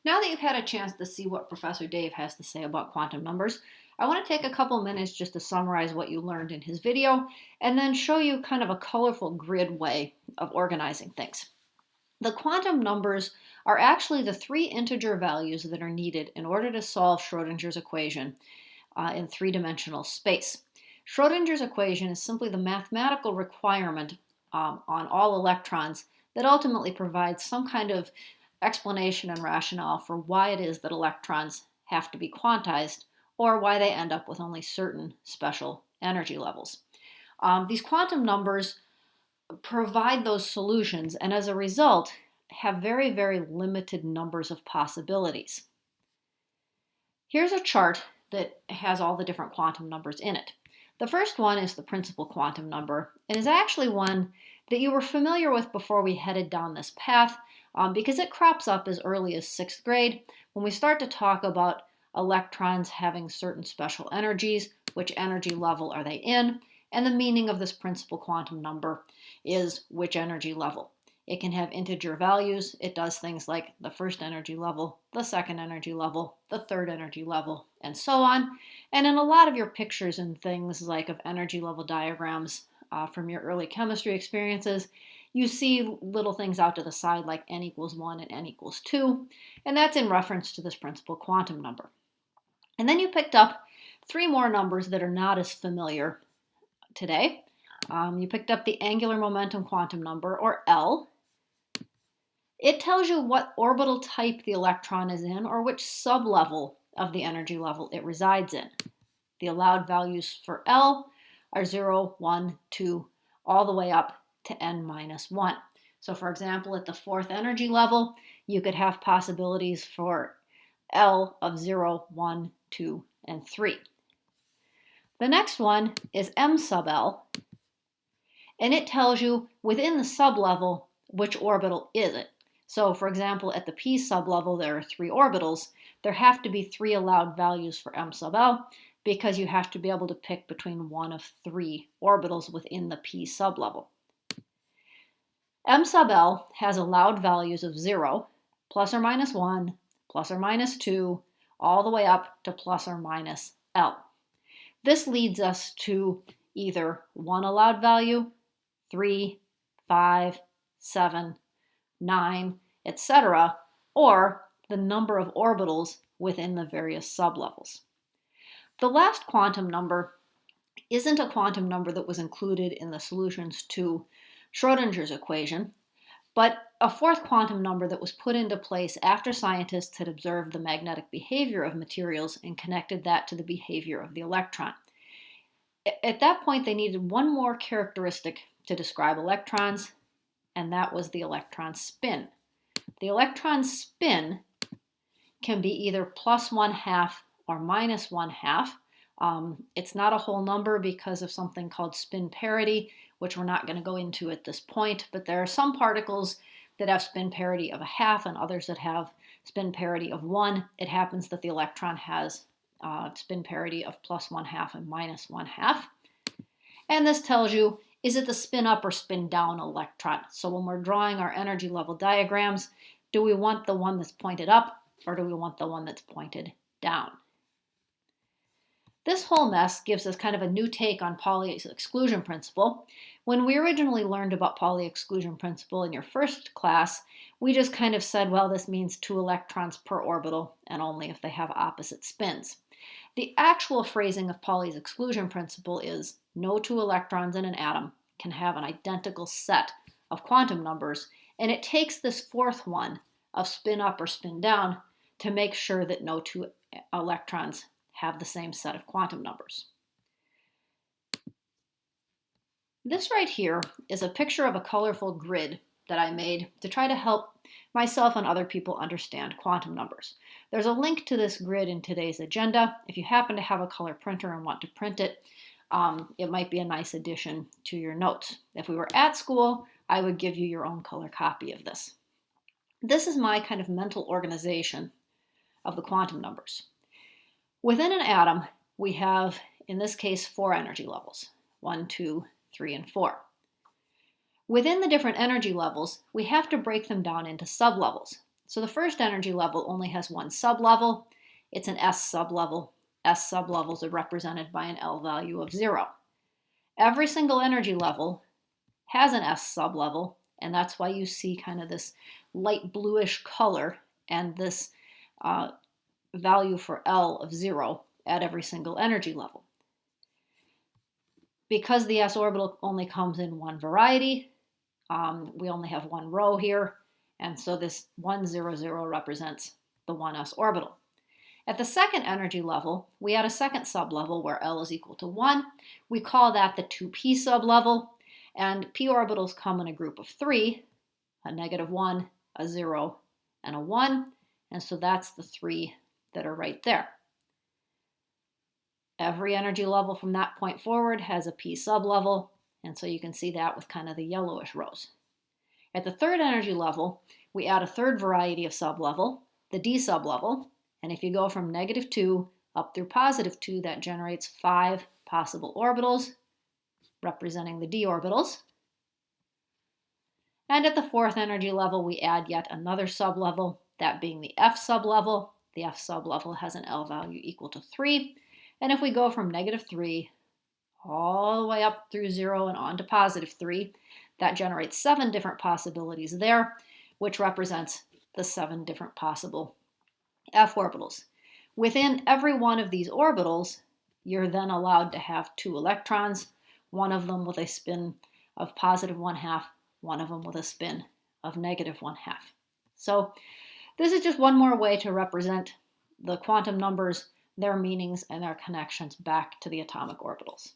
Now that you've had a chance to see what Professor Dave has to say about quantum numbers, I want to take a couple minutes just to summarize what you learned in his video and then show you kind of a colorful grid way of organizing things. The quantum numbers are actually the three integer values that are needed in order to solve Schrodinger's equation in three-dimensional space. Schrodinger's equation is simply the mathematical requirement on all electrons that ultimately provides some kind of explanation and rationale for why it is that electrons have to be quantized or why they end up with only certain special energy levels. These quantum numbers provide those solutions and as a result have very, very limited numbers of possibilities. Here's a chart that has all the different quantum numbers in it. The first one is the principal quantum number and is actually one that you were familiar with before we headed down this path because it crops up as early as 6th grade when we start to talk about electrons having certain special energies, which energy level are they in, and the meaning of this principal quantum number is which energy level. It can have integer values. It does things like the first energy level, the second energy level, the third energy level, and so on. And in a lot of your pictures and things like of energy level diagrams from your early chemistry experiences, you see little things out to the side like n equals 1 and n equals 2, and that's in reference to this principal quantum number. And then you picked up three more numbers that are not as familiar today. You picked up the angular momentum quantum number, or L. It tells you what orbital type the electron is in or which sublevel of the energy level it resides in. The allowed values for L are 0, 1, 2, all the way up to n minus 1. So for example, at the fourth energy level, you could have possibilities for L of 0, 1, 2, and 3. The next one is M sub L, and it tells you within the sublevel which orbital is it. So for example, at the p sublevel, there are three orbitals. There have to be three allowed values for M sub L because you have to be able to pick between one of three orbitals within the p sublevel. M sub L has allowed values of 0, plus or minus 1, plus or minus 2, all the way up to plus or minus L. This leads us to either one allowed value, 3, 5, 7, 9, etc., or the number of orbitals within the various sublevels. The last quantum number isn't a quantum number that was included in the solutions to Schrodinger's equation, but a fourth quantum number that was put into place after scientists had observed the magnetic behavior of materials and connected that to the behavior of the electron. At that point, they needed one more characteristic to describe electrons, and that was the electron spin. The electron spin can be either plus 1/2 or minus 1/2. It's not a whole number because of something called spin parity, which we're not going to go into at this point, but there are some particles that have spin parity of 1/2 and others that have spin parity of 1. It happens that the electron has spin parity of plus 1/2 and minus 1/2. And this tells you, is it the spin up or spin down electron? So when we're drawing our energy level diagrams, do we want the one that's pointed up or do we want the one that's pointed down? This whole mess gives us kind of a new take on Pauli's exclusion principle. When we originally learned about Pauli exclusion principle in your first class, we just kind of said, well, this means 2 electrons per orbital and only if they have opposite spins. The actual phrasing of Pauli's exclusion principle is no 2 electrons in an atom can have an identical set of quantum numbers, and it takes this fourth one of spin up or spin down to make sure that no 2 electrons have the same set of quantum numbers. This right here is a picture of a colorful grid that I made to try to help myself and other people understand quantum numbers. There's a link to this grid in today's agenda. If you happen to have a color printer and want to print it, it might be a nice addition to your notes. If we were at school, I would give you your own color copy of this. This is my kind of mental organization of the quantum numbers. Within an atom, we have, in this case, 4 energy levels, 1, 2, 3, and 4. Within the different energy levels, we have to break them down into sublevels. So the first energy level only has one sublevel. It's an S sublevel. S sublevels are represented by an L value of 0. Every single energy level has an S sublevel, and that's why you see kind of this light bluish color and this value for L of 0 at every single energy level. Because the s orbital only comes in one variety, we only have one row here, and so this 1, 0, 0 represents the 1s orbital. At the second energy level, we add a second sublevel where L is equal to 1. We call that the 2p sublevel, and p orbitals come in a group of 3, a -1, a 0, and a 1, and so that's the 3 that are right there. Every energy level from that point forward has a p sublevel, and so you can see that with kind of the yellowish rows. At the third energy level, we add a third variety of sublevel, the d sublevel, and if you go from -2 up through +2, that generates 5 possible orbitals, representing the d orbitals. And at the fourth energy level, we add yet another sublevel, that being the f sublevel. The f sublevel has an L value equal to 3. And if we go from -3 all the way up through 0 and on to +3, that generates 7 different possibilities there, which represents the 7 different possible f orbitals. Within every one of these orbitals, you're then allowed to have 2 electrons, one of them with a spin of +1/2, one of them with a spin of -1/2. So this is just one more way to represent the quantum numbers, their meanings, and their connections back to the atomic orbitals.